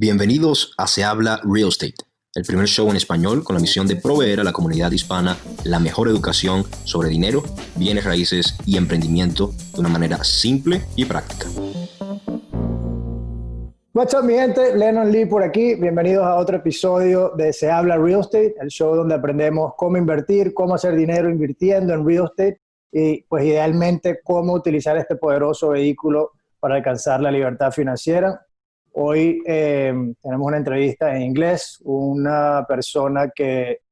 Bienvenidos a Se Habla Real Estate, el primer show en español con la misión de proveer a la comunidad hispana la mejor educación sobre dinero, bienes raíces y emprendimiento de una manera simple y práctica. What's up, mi gente? Lennon Lee por aquí. Bienvenidos a otro episodio de Se Habla Real Estate, el show donde aprendemos cómo invertir, cómo hacer dinero invirtiendo en real estate y, pues, idealmente, cómo utilizar este poderoso vehículo para alcanzar la libertad financiera. Hoy tenemos una entrevista en inglés, una persona que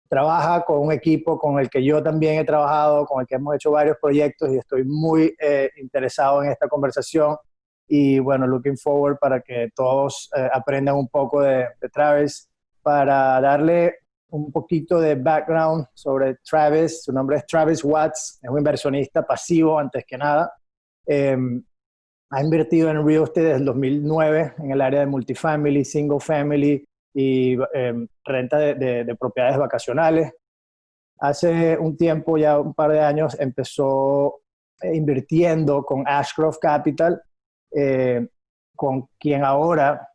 trabaja con un equipo con el que yo también he trabajado, con el que hemos hecho varios proyectos y estoy muy interesado en esta conversación. Y bueno, looking forward para que todos aprendan un poco de Travis. Para darle un poquito de background sobre Travis, su nombre es Travis Watts, es un inversionista pasivo antes que nada. Ha invertido en real estate desde el 2009 en el área de multifamily, single family y renta de propiedades vacacionales. Hace un tiempo, ya un par de años, empezó invirtiendo con Ashcroft Capital, con quien ahora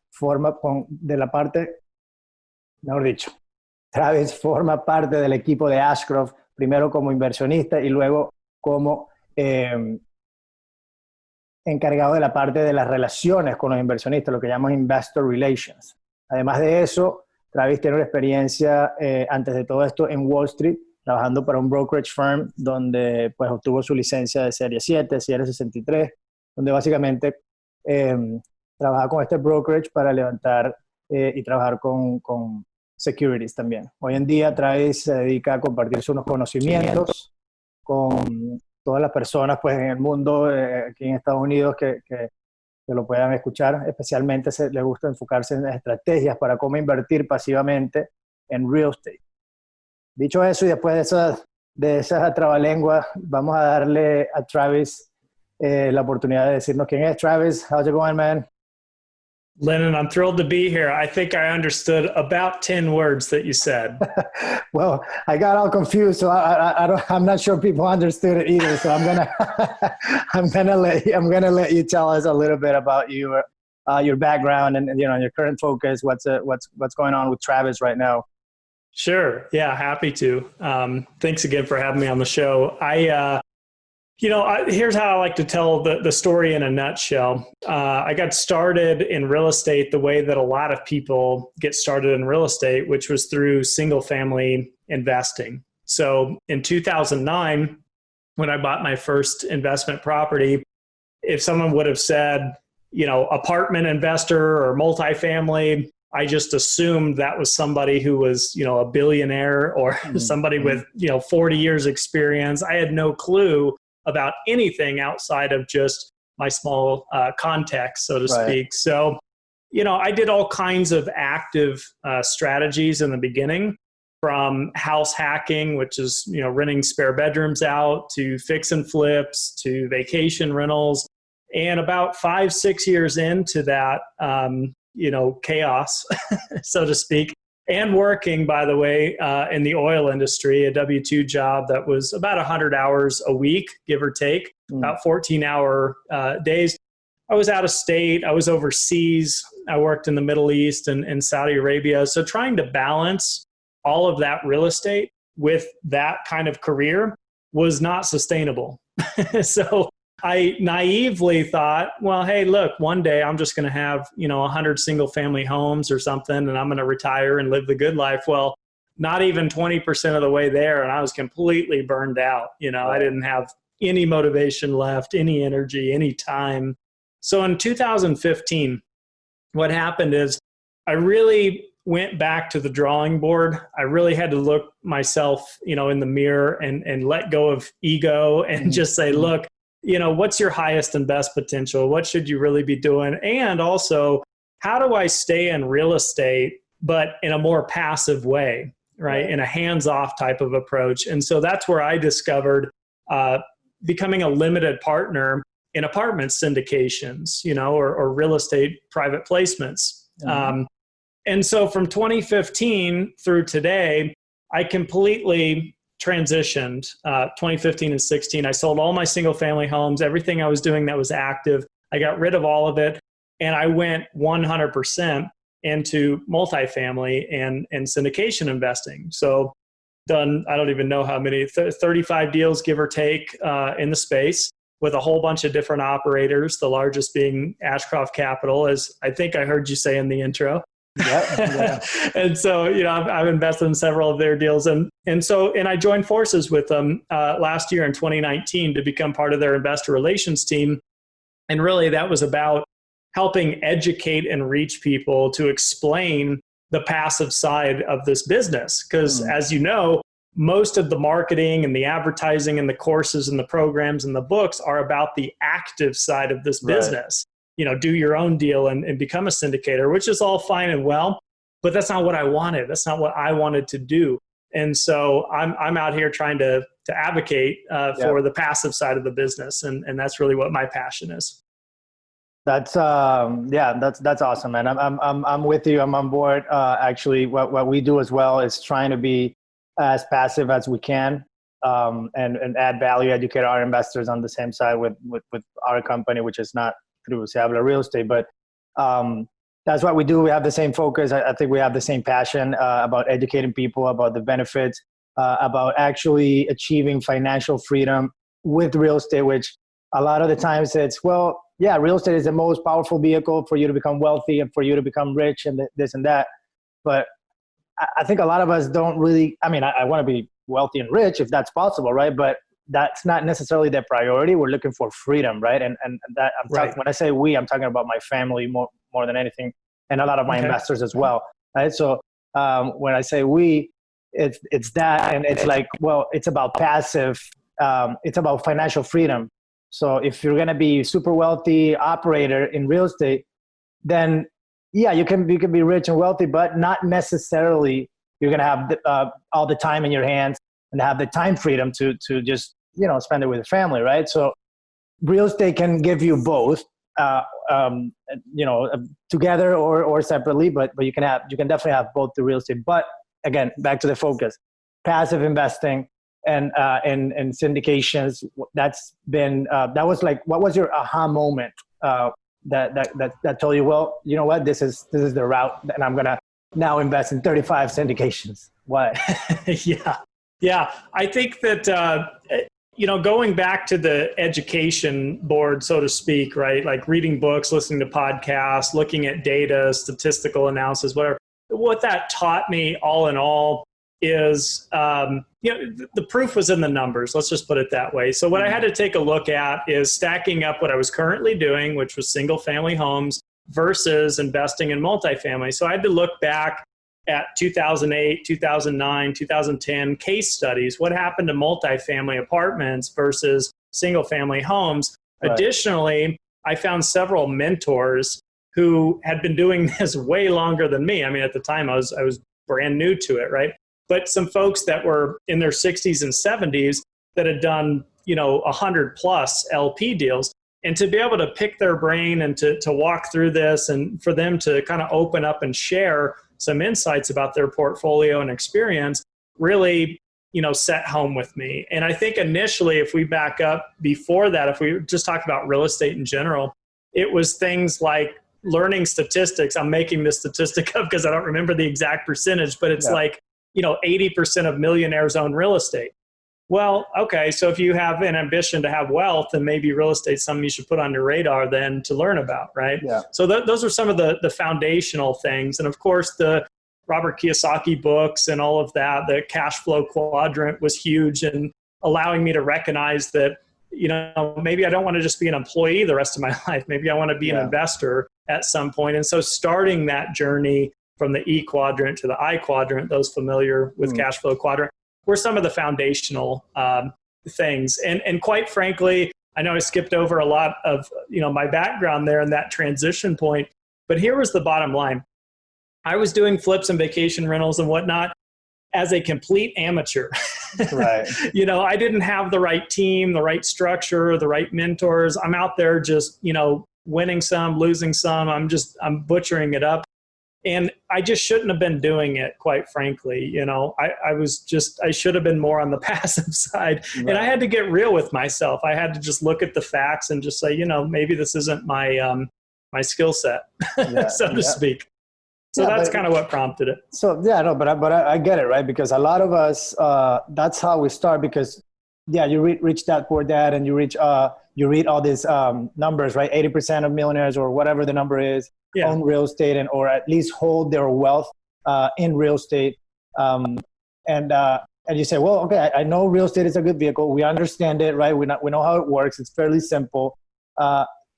Travis forma parte del equipo de Ashcroft, primero como inversionista y luego como encargado de la parte de las relaciones con los inversionistas, lo que llamamos investor relations. Además de eso, Travis tiene una experiencia antes de todo esto en Wall Street, trabajando para un brokerage firm donde pues obtuvo su licencia de Serie 7, Serie 63, donde básicamente trabaja con este brokerage para levantar y trabajar con securities también. Hoy en día Travis se dedica a compartirse unos conocimientos con todas las personas pues, en el mundo, aquí en Estados Unidos, que lo puedan escuchar. Especialmente le gusta enfocarse en estrategias para cómo invertir pasivamente en real estate. Dicho eso, y después de esa trabalengua, vamos a darle a Travis la oportunidad de decirnos quién es. Travis, how's it going, man? Lennon, I'm thrilled to be here. I think I understood about 10 words that you said. Well, I got all confused, so I'm not sure people understood it either. So I'm gonna let you tell us a little bit about your background and your current focus. What's going on with Travis right now? Sure. Yeah, happy to. Thanks again for having me on the show. Here's how I like to tell the story in a nutshell. I got started in real estate the way that a lot of people get started in real estate, which was through single family investing. So in 2009, when I bought my first investment property, if someone would have said, apartment investor or multifamily, I just assumed that was somebody who was, a billionaire or somebody with, 40 years experience. I had no clue about anything outside of just my small context, so to speak. So, I did all kinds of active strategies in the beginning, from house hacking, which is, renting spare bedrooms out, to fix and flips, to vacation rentals. And about 5-6 years into that, chaos, so to speak, and working, by the way, in the oil industry, a W-2 job that was about 100 hours a week, give or take, about 14-hour days. I was out of state. I was overseas. I worked in the Middle East and Saudi Arabia. So trying to balance all of that real estate with that kind of career was not sustainable. So I naively thought, well, hey, look, one day I'm just going to have, 100 single family homes or something, and I'm going to retire and live the good life. Well, not even 20% of the way there. And I was completely burned out. I didn't have any motivation left, any energy, any time. So in 2015, what happened is I really went back to the drawing board. I really had to look myself, in the mirror and let go of ego and just say, look, what's your highest and best potential? What should you really be doing? And also, how do I stay in real estate, but in a more passive way, right? In a hands-off type of approach. And so that's where I discovered becoming a limited partner in apartment syndications, or real estate private placements. And so from 2015 through today, I completely transitioned 2015 and 16. I sold all my single family homes, everything I was doing that was active. I got rid of all of it, and I went 100% into multifamily and syndication investing. So done, I don't even know how many, 35 deals, give or take, in the space with a whole bunch of different operators, the largest being Ashcroft Capital, as I think I heard you say in the intro. Yeah. And so, I've invested in several of their deals. And I joined forces with them last year in 2019 to become part of their investor relations team. And really that was about helping educate and reach people to explain the passive side of this business. Because as you know, most of the marketing and the advertising and the courses and the programs and the books are about the active side of this business. Right. Do your own deal and become a syndicator, which is all fine and well, but that's not what I wanted. That's not what I wanted to do. And so I'm out here trying to advocate for the passive side of the business. And that's really what my passion is. That's that's awesome, man. I'm with you. I'm on board. Actually, what we do as well is trying to be as passive as we can, and add value, educate our investors on the same side with our company, which is not through Habla Real Estate, but that's what we do. We have the same focus. I think we have the same passion about educating people about the benefits, about actually achieving financial freedom with real estate, which a lot of the times it's, real estate is the most powerful vehicle for you to become wealthy and for you to become rich and this and that. But I think a lot of us don't really, I want to be wealthy and rich if that's possible, right? But that's not necessarily the priority. We're looking for freedom, right? And that when I say we, I'm talking about my family more than anything, and a lot of my investors as well, right? So when I say we, it's that, and it's like, it's about passive, it's about financial freedom. So if you're going to be super wealthy operator in real estate, then you can be rich and wealthy, but not necessarily you're going to have all the time in your hands and have the time freedom to just, spend it with your family, right? So real estate can give you both, together or separately, but you can definitely have both the real estate. But again, back to the focus, passive investing and syndications. That's been that was like, what was your aha moment that told you, well, you know what, this is the route, and I'm gonna now invest in 35 syndications? What? Yeah. I think that going back to the education board, so to speak, right? Like reading books, listening to podcasts, looking at data, statistical analysis, whatever. What that taught me, all in all, is the proof was in the numbers. Let's just put it that way. So what I had to take a look at is stacking up what I was currently doing, which was single family homes, versus investing in multifamily. So I had to look back at 2008, 2009, 2010 case studies. What happened to multifamily apartments versus single family homes? Right. Additionally, I found several mentors who had been doing this way longer than me. At the time I was brand new to it, right? But some folks that were in their 60s and 70s that had done, 100 plus LP deals. And to be able to pick their brain and to walk through this, and for them to kind of open up and share some insights about their portfolio and experience really, set home with me. And I think initially, if we back up before that, if we just talk about real estate in general, it was things like learning statistics. I'm making this statistic up because I don't remember the exact percentage, but it's like, 80% of millionaires own real estate. Well, okay, so if you have an ambition to have wealth, then maybe real estate's something you should put on your radar then to learn about, right? Yeah. So those are some of the foundational things. And of course, the Robert Kiyosaki books and all of that, the cash flow quadrant was huge, and allowing me to recognize that, maybe I don't want to just be an employee the rest of my life. Maybe I want to be an investor at some point. And so starting that journey from the E quadrant to the I quadrant, those familiar with cash flow quadrant, were some of the foundational things. And quite frankly, I know I skipped over a lot of my background there in that transition point, but here was the bottom line. I was doing flips and vacation rentals and whatnot as a complete amateur. Right. I didn't have the right team, the right structure, the right mentors. I'm out there just, winning some, losing some. I'm butchering it up. And I just shouldn't have been doing it, quite frankly. I should have been more on the passive side. Right. And I had to get real with myself. I had to just look at the facts and just say, maybe this isn't my skill set, so to speak. So that's kind of what prompted it. So yeah, no, but I get it, right? Because a lot of us, that's how we start. Because yeah, you reach that poor dad, and you read all these numbers, right? 80% of millionaires, or whatever the number is, own real estate, or at least hold their wealth in real estate. And you say, well, okay, I know real estate is a good vehicle. We understand it, right? We know how it works. It's fairly simple.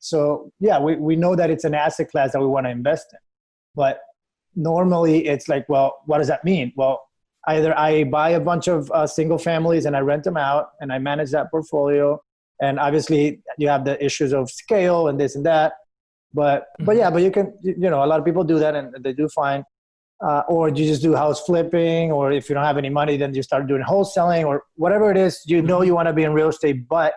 So yeah, we know that it's an asset class that we want to invest in. But normally it's like, well, what does that mean? Well, either I buy a bunch of single families and I rent them out and I manage that portfolio. And obviously you have the issues of scale and this and that. But you can, a lot of people do that and they do fine. Or you just do house flipping, or if you don't have any money, then you start doing wholesaling, or whatever it is, you want to be in real estate, but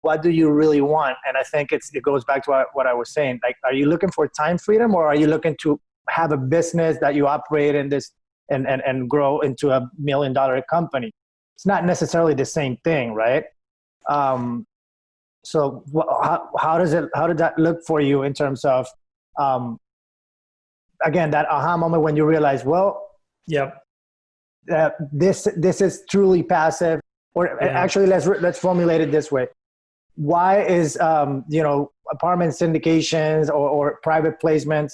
what do you really want? And I think it goes back to what I was saying. Like, are you looking for time freedom, or are you looking to have a business that you operate in this and grow into $1 million company? It's not necessarily the same thing, right? So how did that look for you in terms of, again, that aha moment when you realize, well, this is truly passive, or actually let's formulate it this way. Why is, apartment syndications or private placements,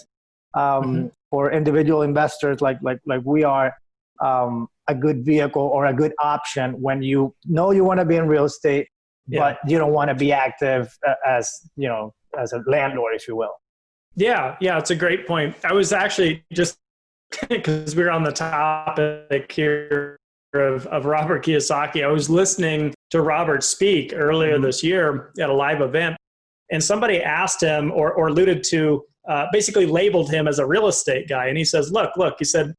for individual investors like we are, a good vehicle or a good option when you know you want to be in real estate, but you don't want to be active as a landlord, if you will? Yeah, it's a great point. I was actually just, because we were on the topic here of Robert Kiyosaki, I was listening to Robert speak earlier this year at a live event, and somebody asked him or alluded to, basically labeled him as a real estate guy. And he says, look, he said,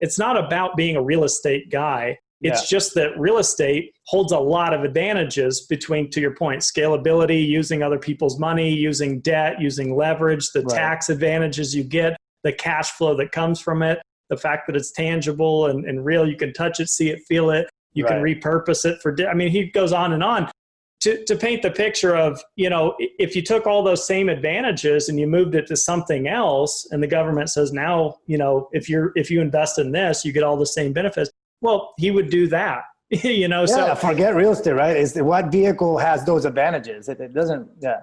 it's not about being a real estate guy. It's just that real estate holds a lot of advantages between, to your point, scalability, using other people's money, using debt, using leverage, the tax advantages you get, the cash flow that comes from it, the fact that it's tangible and real. You can touch it, see it, feel it. You can repurpose it for, he goes on and on to paint the picture of, if you took all those same advantages and you moved it to something else, and the government says now, if you invest in this, you get all the same benefits. Well, he would do that, so forget real estate, right? What vehicle has those advantages? It doesn't. Yeah.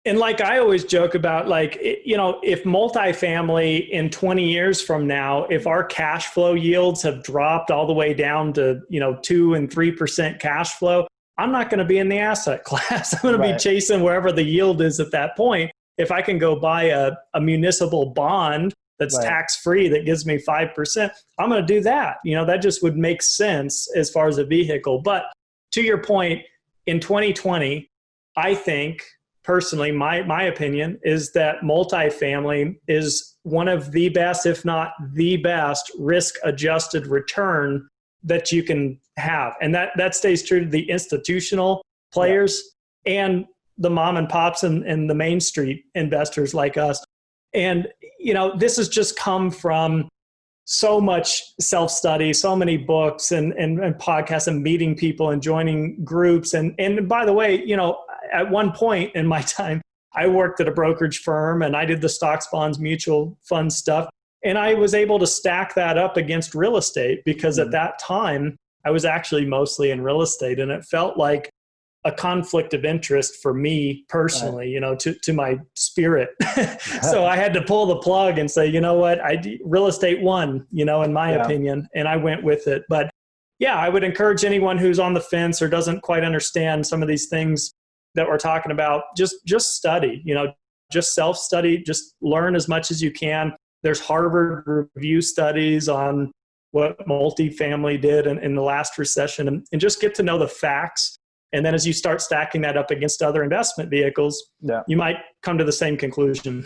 And like I always joke about, if multifamily in 20 years from now, if our cash flow yields have dropped all the way down to, 2 and 3% cash flow, I'm not going to be in the asset class. I'm going to be chasing wherever the yield is at that point. If I can go buy a municipal bond that's tax-free that gives me 5%, I'm going to do that. That just would make sense as far as a vehicle. But to your point, in 2020, I think personally, my opinion is that multifamily is one of the best, if not the best, risk-adjusted return that you can have. And that stays true to the institutional players and the mom and pops and the Main Street investors like us. And, this has just come from so much self-study, so many books and podcasts and meeting people and joining groups. And by the way, at one point in my time, I worked at a brokerage firm and I did the stocks, bonds, mutual fund stuff. And I was able to stack that up against real estate because at that time I was actually mostly in real estate, and it felt like a conflict of interest for me personally, to my spirit. So I had to pull the plug and say, you know what, real estate won, in my opinion, and I went with it. But yeah, I would encourage anyone who's on the fence or doesn't quite understand some of these things that we're talking about, just study, just self-study, just learn as much as you can. There's Harvard review studies on what multifamily did in the last recession, and just get to know the facts. And then as you start stacking that up against other investment vehicles, you might come to the same conclusion.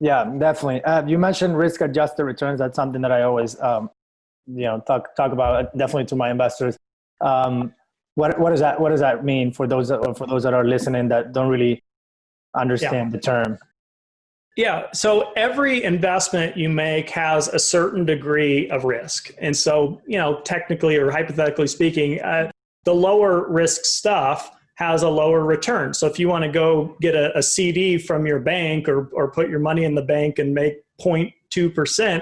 Yeah, definitely. You mentioned risk-adjusted returns. That's something that I always, talk about definitely to my investors. What does that mean for those that are listening that don't really understand the term? Yeah. So every investment you make has a certain degree of risk. And so, technically or hypothetically speaking, the lower risk stuff has a lower return. So if you want to go get a CD from your bank or put your money in the bank and make 2%,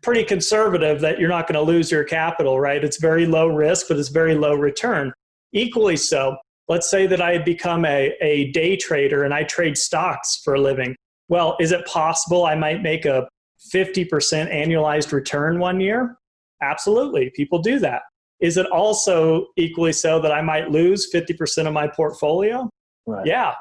pretty conservative that you're not going to lose your capital, right? It's very low risk, but it's very low return. Equally so, let's say that I had become a day trader and I trade stocks for a living. Well, is it possible I might make a 50% annualized return one year? Absolutely. People do that. Is it also equally so that I might lose 50% of my portfolio? Right. Yeah,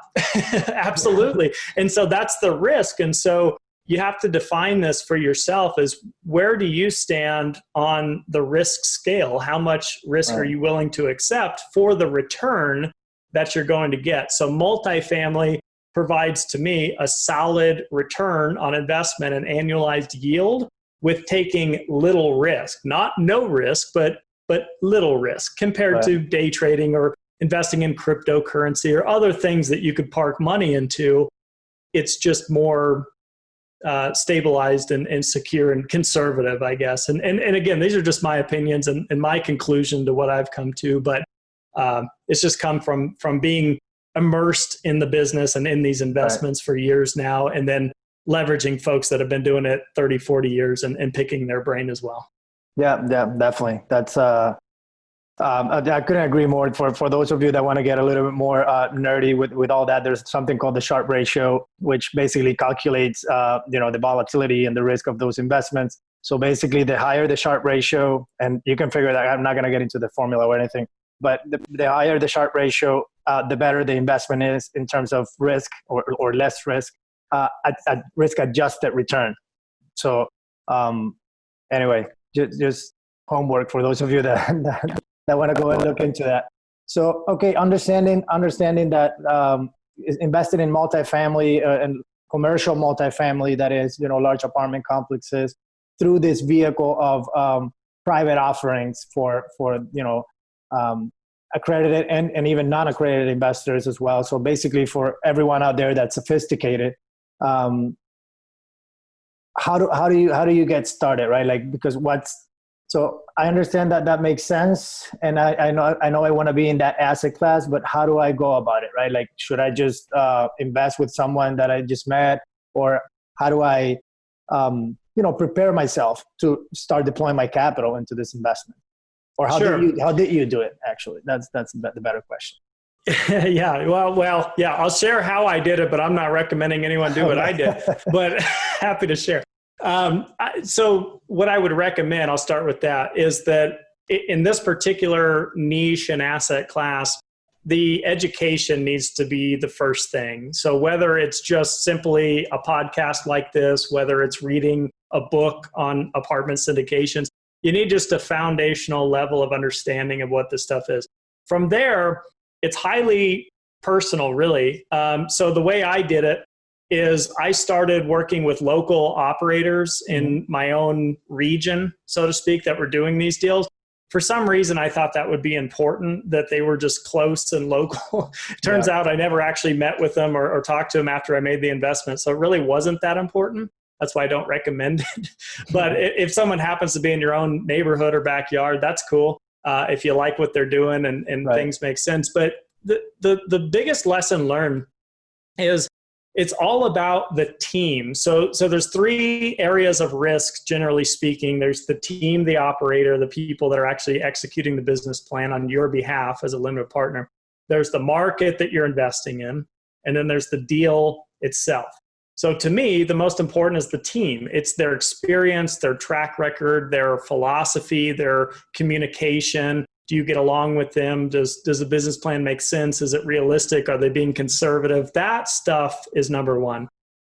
absolutely. And so that's the risk. And so you have to define this for yourself as where do you stand on the risk scale? How much risk are you willing to accept for the return that you're going to get? So multifamily provides to me a solid return on investment and annualized yield with taking little risk, not no risk, but little risk compared to day trading or investing in cryptocurrency or other things that you could park money into. It's just more stabilized and secure and conservative, I guess. And again, these are just my opinions and my conclusion to what I've come to, but it's just come from being immersed in the business and in these investments for years now, and then leveraging folks that have been doing it 30, 40 years and picking their brain as well. Yeah, definitely. That's I couldn't agree more. For those of you that want to get a little bit more nerdy with all that, there's something called the Sharpe ratio, which basically calculates the volatility and the risk of those investments. So basically, the higher the Sharpe ratio, and you can figure that. I'm not going to get into the formula or anything, but the higher the Sharpe ratio, the better the investment is in terms of risk or less risk at risk adjusted return. So anyway, just homework for those of you that want to go and look into that. So, okay, understanding that invested in multifamily and commercial multifamily, that is, large apartment complexes, through this vehicle of private offerings for accredited and even non-accredited investors as well. So basically, for everyone out there that's sophisticated, how do you get started, right? Like, because so I understand that makes sense, and I know I want to be in that asset class, but how do I go about it, right? Like, should I just invest with someone that I just met, or how do I prepare myself to start deploying my capital into this investment? Or how did you do it, actually? That's the better question. Yeah. Well, yeah, I'll share how I did it, but I'm not recommending anyone do what I did, but happy to share. So what I would recommend, I'll start with that, is that in this particular niche and asset class, the education needs to be the first thing. So whether it's just simply a podcast like this, whether it's reading a book on apartment syndications, you need just a foundational level of understanding of what this stuff is. From there, it's highly personal, really. So the way I did it is I started working with local operators in my own region, so to speak, that were doing these deals. For some reason, I thought that would be important, that they were just close and local. Turns out I never actually met with them or talked to them after I made the investment. So it really wasn't that important. That's why I don't recommend it. But if someone happens to be in your own neighborhood or backyard, that's cool. If you like what they're doing and things make sense. But the biggest lesson learned is it's all about the team. So there's three areas of risk, generally speaking. There's the team, the operator, the people that are actually executing the business plan on your behalf as a limited partner. There's the market that you're investing in, and then there's the deal itself. So to me, the most important is the team. It's their experience, their track record, their philosophy, their communication. Do you get along with them? Does the business plan make sense? Is it realistic? Are they being conservative? That stuff is number one.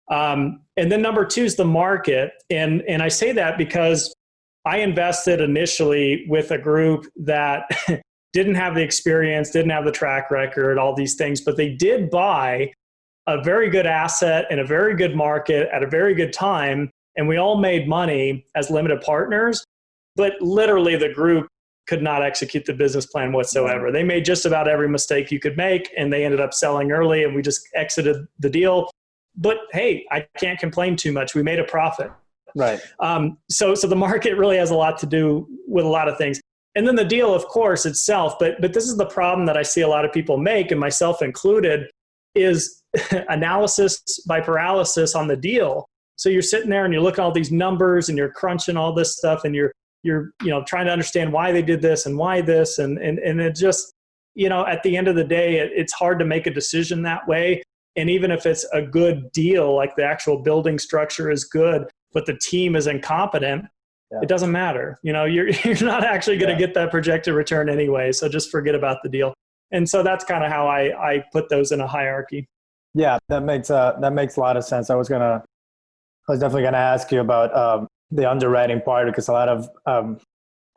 And then number two is the market. And I say that because I invested initially with a group that didn't have the experience, didn't have the track record, all these things, but they did buy a very good asset in a very good market at a very good time. And we all made money as limited partners, but literally the group could not execute the business plan whatsoever. They made just about every mistake you could make, and they ended up selling early, and we just exited the deal. But hey, I can't complain too much. We made a profit. Right. So the market really has a lot to do with a lot of things. And then the deal, of course, itself. But this is the problem that I see a lot of people make, and myself included, is analysis by paralysis on the deal. So you're sitting there and you're looking at all these numbers and you're crunching all this stuff and you're trying to understand why they did this and why this. And it just, at the end of the day, it's hard to make a decision that way. And even if it's a good deal, like the actual building structure is good, but the team is incompetent, it doesn't matter. You're not actually going to get that projected return anyway. So just forget about the deal. And so that's kind of how I put those in a hierarchy. Yeah, that makes a lot of sense. I was definitely going to ask you about the underwriting part, because a lot of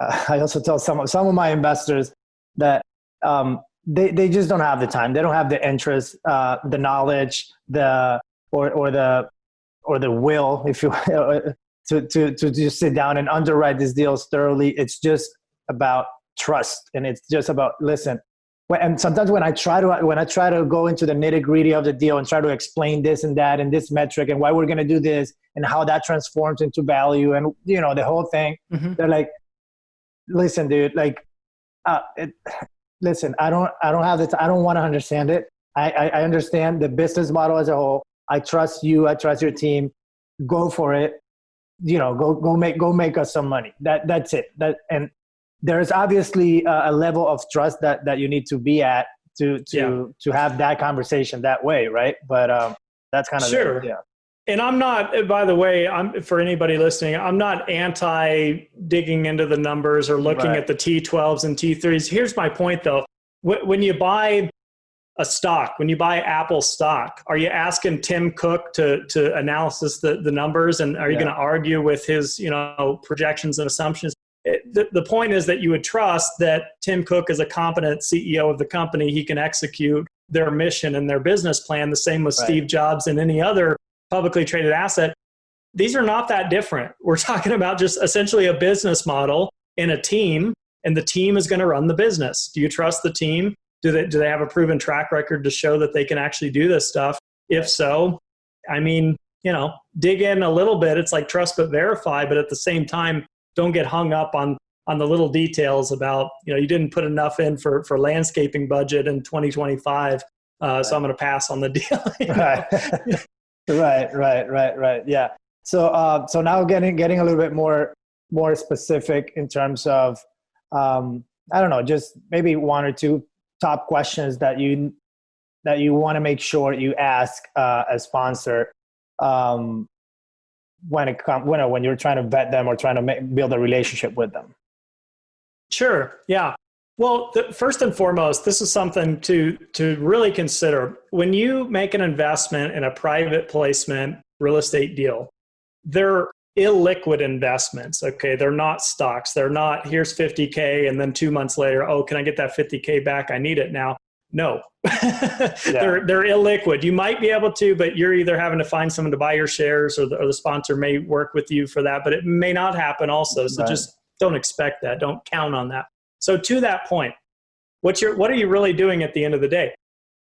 I also tell some of my investors that they just don't have the time. They don't have the interest, the knowledge, or the will, if you to just sit down and underwrite these deals thoroughly. It's just about trust, and it's just about listen. And sometimes when I try to go into the nitty-gritty of the deal and try to explain this and that and this metric and why we're going to do this and how that transforms into value and the whole thing, they're like, listen, dude, like, listen, I don't have the I don't want to understand it. I understand the business model as a whole. I trust you. I trust your team. Go for it. Go make us some money. That's it. And there's obviously a level of trust that you need to be at to have that conversation that way, right? But that's kind of sure. And I'm not, by the way, for anybody listening, I'm not anti digging into the numbers or looking at the T12s and T3s. Here's my point, though. When you buy a stock, when you buy Apple stock, are you asking Tim Cook to analysis the numbers, and are you going to argue with his projections and assumptions? The point is that you would trust that Tim Cook is a competent CEO of the company. He can execute their mission and their business plan. The same with Steve Jobs and any other publicly traded asset. These are not that different. We're talking about just essentially a business model and a team, and the team is going to run the business. Do you trust the team? Do they have a proven track record to show that they can actually do this stuff? If so, dig in a little bit. It's like trust but verify, but at the same time, don't get hung up on the little details about, you didn't put enough in for landscaping budget in 2025. So I'm going to pass on the deal. Right. Yeah. So now getting a little bit more specific in terms of, I don't know, just maybe one or two top questions that you want to make sure you ask a sponsor when you're trying to vet them or trying to build a relationship with them. Sure. Yeah. Well, first and foremost, this is something to really consider. When you make an investment in a private placement real estate deal, they're illiquid investments. Okay. They're not stocks. They're not, here's 50K. And then 2 months later, oh, can I get that 50K back? I need it now. No, they're illiquid. You might be able to, but you're either having to find someone to buy your shares, or the sponsor may work with you for that, but it may not happen also. So just don't expect that. Don't count on that. So to that point, what are you really doing at the end of the day?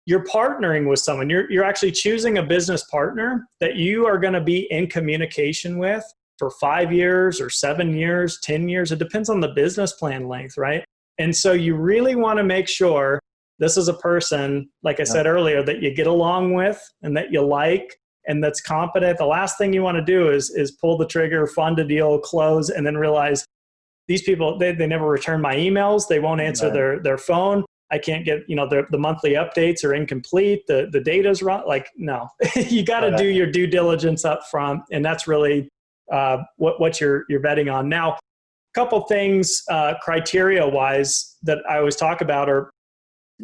You're partnering with someone. You're actually choosing a business partner that you are going to be in communication with for 5 years or 7 years, 10 years. It depends on the business plan length, right? And so you really want to make sure this is a person, like I said earlier, that you get along with and that you like and that's competent. The last thing you want to do is pull the trigger, fund a deal, close, and then realize these people, they never return my emails. They won't answer their phone. I can't get, the monthly updates are incomplete. The data's wrong. Like, no, you got to do your due diligence up front. And that's really what you're betting on. Now, a couple things criteria wise that I always talk about are,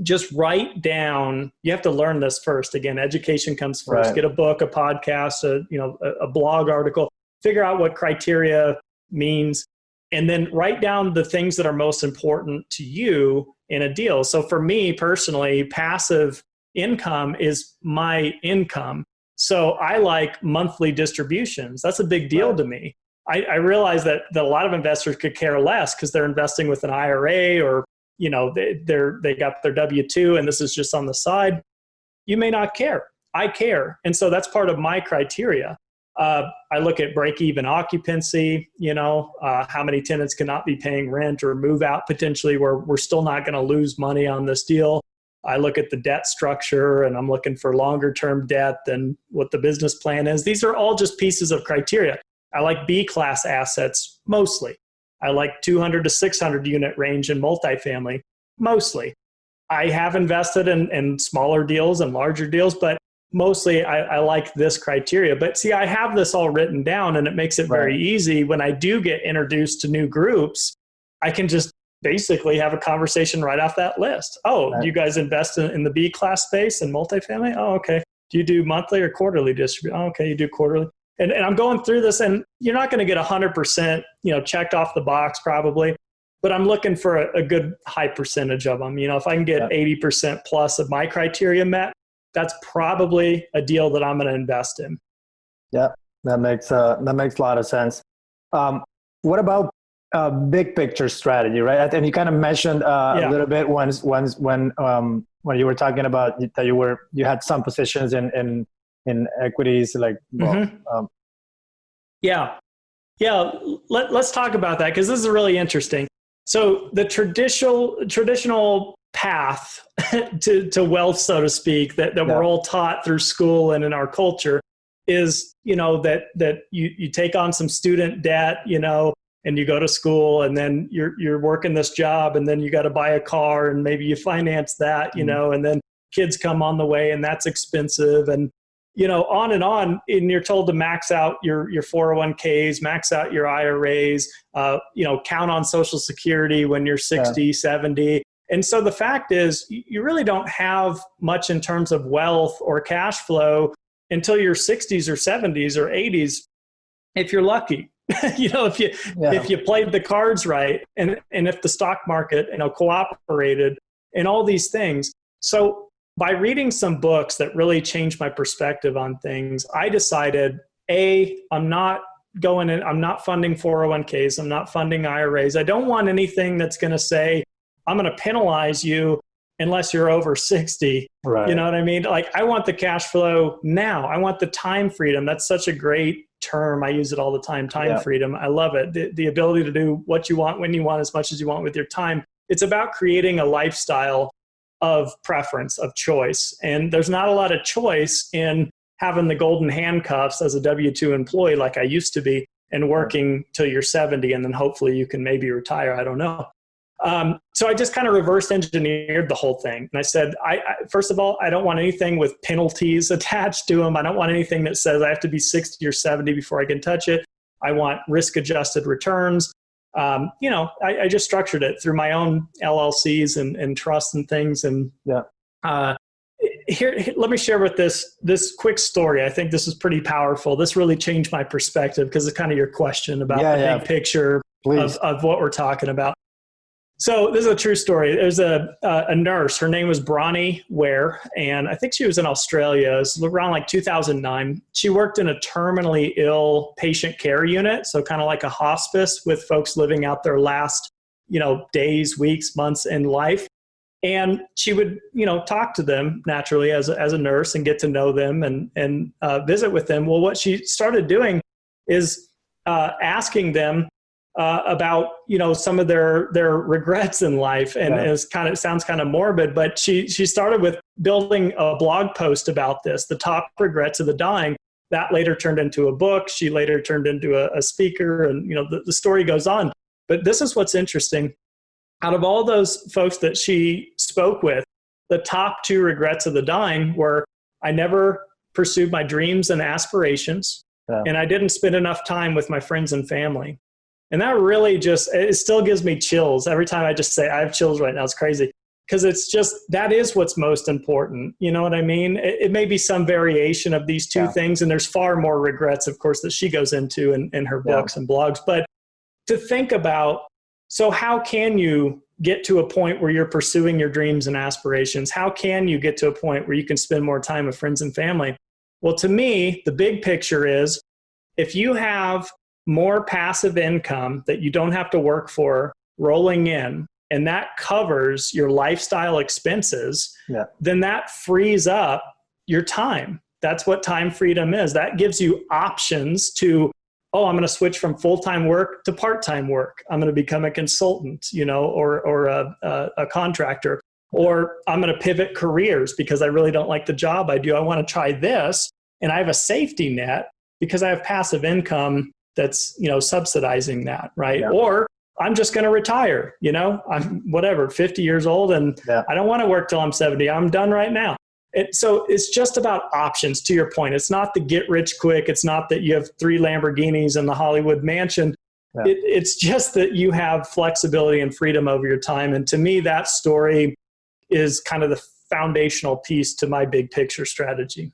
just write down, you have to learn this first. Again, education comes first. Get a book, a podcast, a blog article, figure out what criteria means, and then write down the things that are most important to you in a deal. So for me personally, passive income is my income. So I like monthly distributions. That's a big deal to me. I realize that a lot of investors could care less because they're investing with an IRA or they got their W-2 and this is just on the side. You may not care. I care. And so that's part of my criteria. I look at break-even occupancy, how many tenants cannot be paying rent or move out potentially where we're still not going to lose money on this deal. I look at the debt structure and I'm looking for longer term debt than what the business plan is. These are all just pieces of criteria. I like B class assets mostly. I like 200 to 600 unit range in multifamily mostly. I have invested in smaller deals and larger deals, but mostly I like this criteria. But see, I have this all written down, and it makes it very easy when I do get introduced to new groups. I can just basically have a conversation right off that list. Oh, do you guys invest in the B class space and multifamily? Oh, okay. Do you do monthly or quarterly distribution? Oh, okay, you do quarterly. And I'm going through this, and you're not going to get 100%, checked off the box probably, but I'm looking for a good high percentage of them. If I can get 80% plus of my criteria met, that's probably a deal that I'm going to invest in. Yeah, that makes a lot of sense. What about big picture strategy, right? And you kind of mentioned a little bit when you were talking about that you had some positions in equities, like let's talk about that, because this is really interesting. So the traditional path to wealth, so to speak, that we're all taught through school and in our culture is that you take on some student debt, and you go to school, and then you're working this job, and then you got to buy a car, and maybe you finance that, and then kids come on the way, and that's expensive, and on, and you're told to max out your 401ks, max out your IRAs, count on Social Security when you're 60, 70. And so the fact is, you really don't have much in terms of wealth or cash flow until your 60s or 70s or 80s, if you're lucky. If you played the cards right, and if the stock market, cooperated, and all these things. So by reading some books that really changed my perspective on things, I decided, I'm not funding 401ks. I'm not funding IRAs. I don't want anything that's going to say, I'm going to penalize you unless you're over 60. Right. You know what I mean? Like, I want the cash flow now. I want the time freedom. That's such a great term. I use it all the time. Time freedom. I love it. The ability to do what you want, when you want, as much as you want with your time. It's about creating a lifestyle of preference, of choice. And there's not a lot of choice in having the golden handcuffs as a W-2 employee like I used to be, and working till you're 70, and then hopefully you can maybe retire. I don't know. So I just kind of reverse engineered the whole thing. And I said, first of all, I don't want anything with penalties attached to them. I don't want anything that says I have to be 60 or 70 before I can touch it. I want risk-adjusted returns. I just structured it through my own LLCs and trusts and things. And here, let me share with this quick story. I think this is pretty powerful. This really changed my perspective, because it's kind of your question about the big picture of what we're talking about. So this is a true story. There's a nurse. Her name was Bronnie Ware, and I think she was in Australia. It was around like 2009. She worked in a terminally ill patient care unit, so kind of like a hospice with folks living out their last, days, weeks, months in life. And she would, talk to them naturally as a nurse and get to know them and visit with them. Well, what she started doing is asking them about some of their regrets in life, and it sounds kind of morbid, but she started with building a blog post about this, the top regrets of the dying. That later turned into a book. She later turned into a speaker, and the story goes on. But this is what's interesting. Out of all those folks that she spoke with, the top 2 regrets of the dying were, I never pursued my dreams and aspirations, and I didn't spend enough time with my friends and family. And that really it still gives me chills every time I just say, I have chills right now. It's crazy. Because it's just, that is what's most important. You know what I mean? It may be some variation of these two things. And there's far more regrets, of course, that she goes into in her books and blogs. But to think about, so how can you get to a point where you're pursuing your dreams and aspirations? How can you get to a point where you can spend more time with friends and family? Well, to me, the big picture is, if you have more passive income that you don't have to work for rolling in, and that covers your lifestyle expenses, then that frees up your time. That's what time freedom is. That gives you options to, I'm going to switch from full-time work to part-time work. I'm going to become a consultant, or a contractor. Or I'm going to pivot careers because I really don't like the job I do. I want to try this. And I have a safety net because I have passive income that's, subsidizing that, right? Yeah. Or I'm just going to retire, I'm 50 years old and I don't want to work till I'm 70. I'm done right now. So it's just about options, to your point. It's not the get rich quick. It's not that you have 3 Lamborghinis and the Hollywood mansion. Yeah. It's just that you have flexibility and freedom over your time. And to me, that story is kind of the foundational piece to my big picture strategy.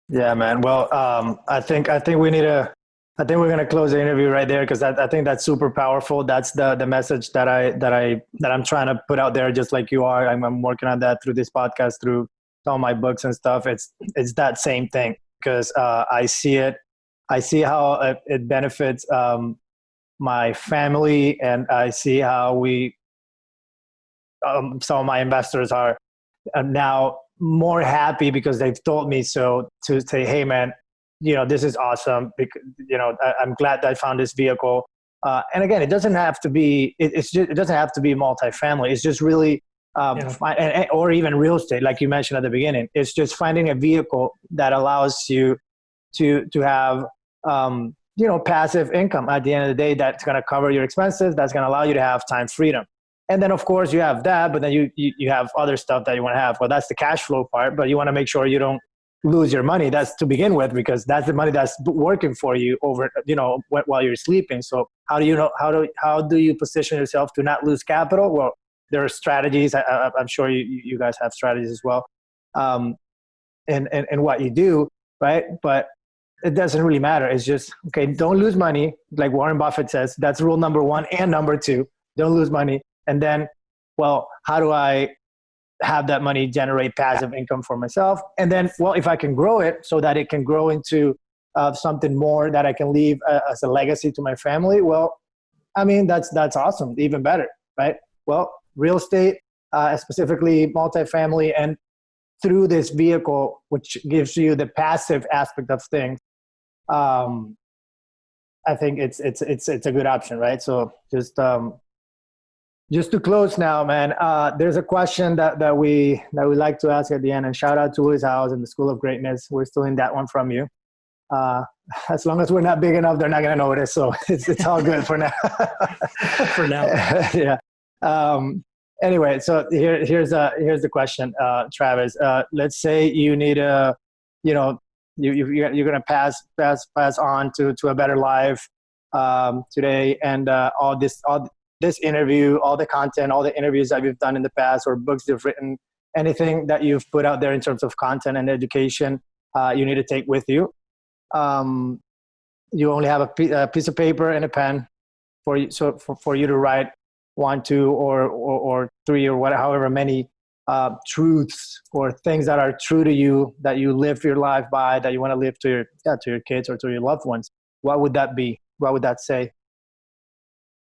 Yeah, man. Well, I think we're going to close the interview right there, because I think that's super powerful. That's the message that I'm trying to put out there, just like you are. I'm working on that through this podcast, through all my books and stuff. It's that same thing, because I see it. I see how it benefits my family, and I see how some of my investors are now more happy because they've told me so, to say, hey man, this is awesome. Because, I'm glad that I found this vehicle. And again, it doesn't have to be, it doesn't have to be multifamily. It's just really, or even real estate, like you mentioned at the beginning. It's just finding a vehicle that allows you to have, passive income at the end of the day, that's going to cover your expenses. That's going to allow you to have time freedom. And then, of course, you have that, but then you have other stuff that you want to have. Well, that's the cash flow part, but you want to make sure you don't lose your money. That's to begin with, because that's the money that's working for you over, while you're sleeping. So how do you position yourself to not lose capital? Well, there are strategies. I'm sure you guys have strategies as well, and what you do, right? But it doesn't really matter. It's just, okay, don't lose money. Like Warren Buffett says, that's rule number 1 and number 2. Don't lose money. And then, well, how do I have that money generate passive income for myself? And then, well, if I can grow it so that it can grow into something more that I can leave as a legacy to my family, well, I mean, that's awesome. Even better, right? Well, real estate, specifically multifamily, and through this vehicle, which gives you the passive aspect of things, I think it's a good option, right? So just to close now, man, there's a question that we like to ask at the end, and shout out to His House and the School of Greatness. We're still in that one from you. As long as we're not big enough, they're not going to notice. So it's all good for now. For now. Yeah. Anyway, so here's the question, Travis. Let's say you need you're going to pass on to a better life today, and all this interview, all the content, all the interviews that you've done in the past, or books you've written, anything that you've put out there in terms of content and education, you need to take with you. You only have a piece of paper and a pen for you to write 1, 2, or 3, or however many truths or things that are true to you, that you live your life by, that you want to live to your kids or to your loved ones. What would that be? What would that say?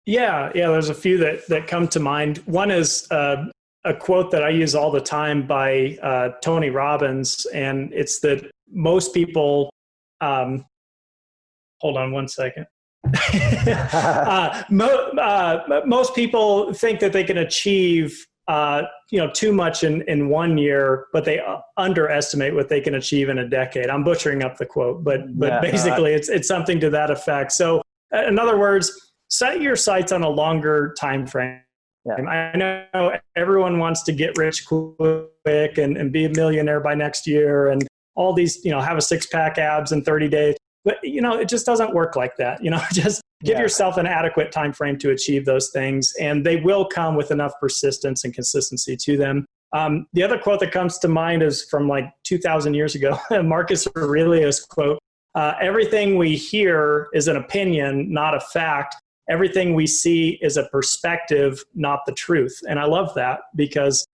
Yeah. There's a few that come to mind. One is a quote that I use all the time by Tony Robbins, and it's that most people. Hold on one second. Most people think that they can achieve too much in 1 year, but they underestimate what they can achieve in a decade. I'm butchering up the quote, but basically it's something to that effect. So in other words, set your sights on a longer time frame. Yeah. I know everyone wants to get rich quick and be a millionaire by next year, and all these, have a 6-pack abs in 30 days. But, it just doesn't work like that. Just give yourself an adequate time frame to achieve those things, and they will come with enough persistence and consistency to them. The other quote that comes to mind is from like 2,000 years ago, Marcus Aurelius quote, everything we hear is an opinion, not a fact. Everything we see is a perspective, not the truth. And I love that because,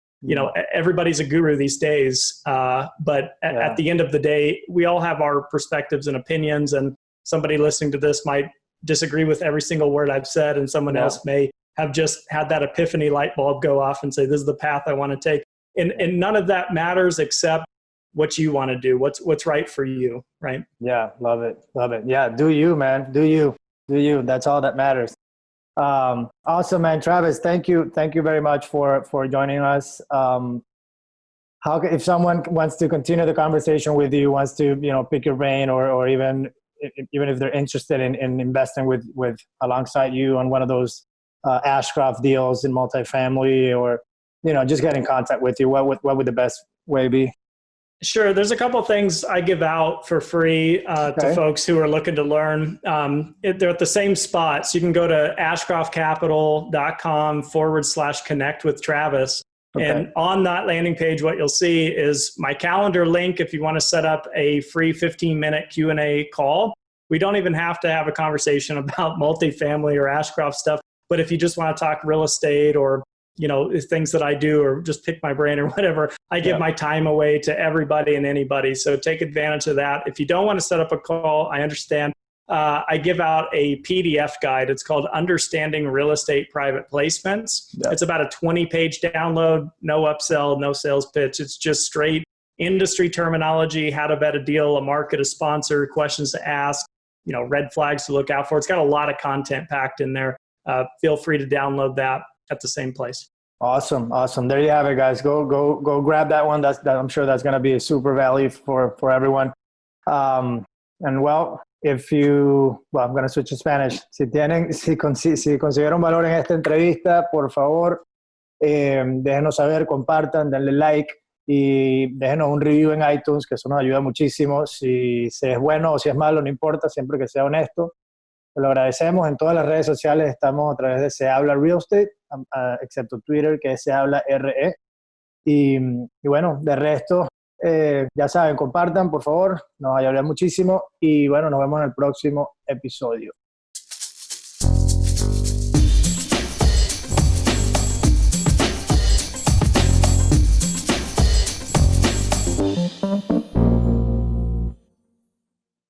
everybody's a guru these days. But at the end of the day, we all have our perspectives and opinions, and somebody listening to this might disagree with every single word I've said. And someone else may have just had that epiphany light bulb go off and say, this is the path I want to take. And none of that matters except what you want to do, what's right for you. Right. Yeah. Love it. Yeah. Do you, man. Do you. That's all that matters. Awesome, man. Travis, thank you very much for joining us. If someone wants to continue the conversation with you, wants to pick your brain, or even if they're interested in investing with alongside you on one of those Ashcroft deals in multifamily, or just get in contact with you, what would the best way be? Sure. There's a couple of things I give out for free to folks who are looking to learn. They're at the same spot. So you can go to ashcroftcapital.com/connect with Travis. Okay. And on that landing page, what you'll see is my calendar link if you want to set up a free 15-minute Q&A call. We don't even have to have a conversation about multifamily or Ashcroft stuff. But if you just want to talk real estate or things that I do, or just pick my brain or whatever, I give my time away to everybody and anybody. So take advantage of that. If you don't want to set up a call, I understand. I give out a PDF guide. It's called Understanding Real Estate Private Placements. Yep. It's about a 20-page download, no upsell, no sales pitch. It's just straight industry terminology, how to vet a deal, a market, a sponsor, questions to ask, red flags to look out for. It's got a lot of content packed in there. Feel free to download that at the same place. Awesome. There you have it, guys. Go grab that one. I'm sure that's going to be a super value for everyone. And I'm going to switch to Spanish. Si consiguieron valor en esta entrevista, por favor, déjenos saber, compartan, denle like y déjenos un review en iTunes, que eso nos ayuda muchísimo. Si es bueno o si es malo, no importa, siempre que sea honesto. Te lo agradecemos. En todas las redes sociales estamos a través de Se Habla Real Estate, excepto Twitter, que es Se Habla RE. Y bueno, de resto, ya saben, compartan, por favor, nos ayudaría muchísimo. Y bueno, nos vemos en el próximo episodio.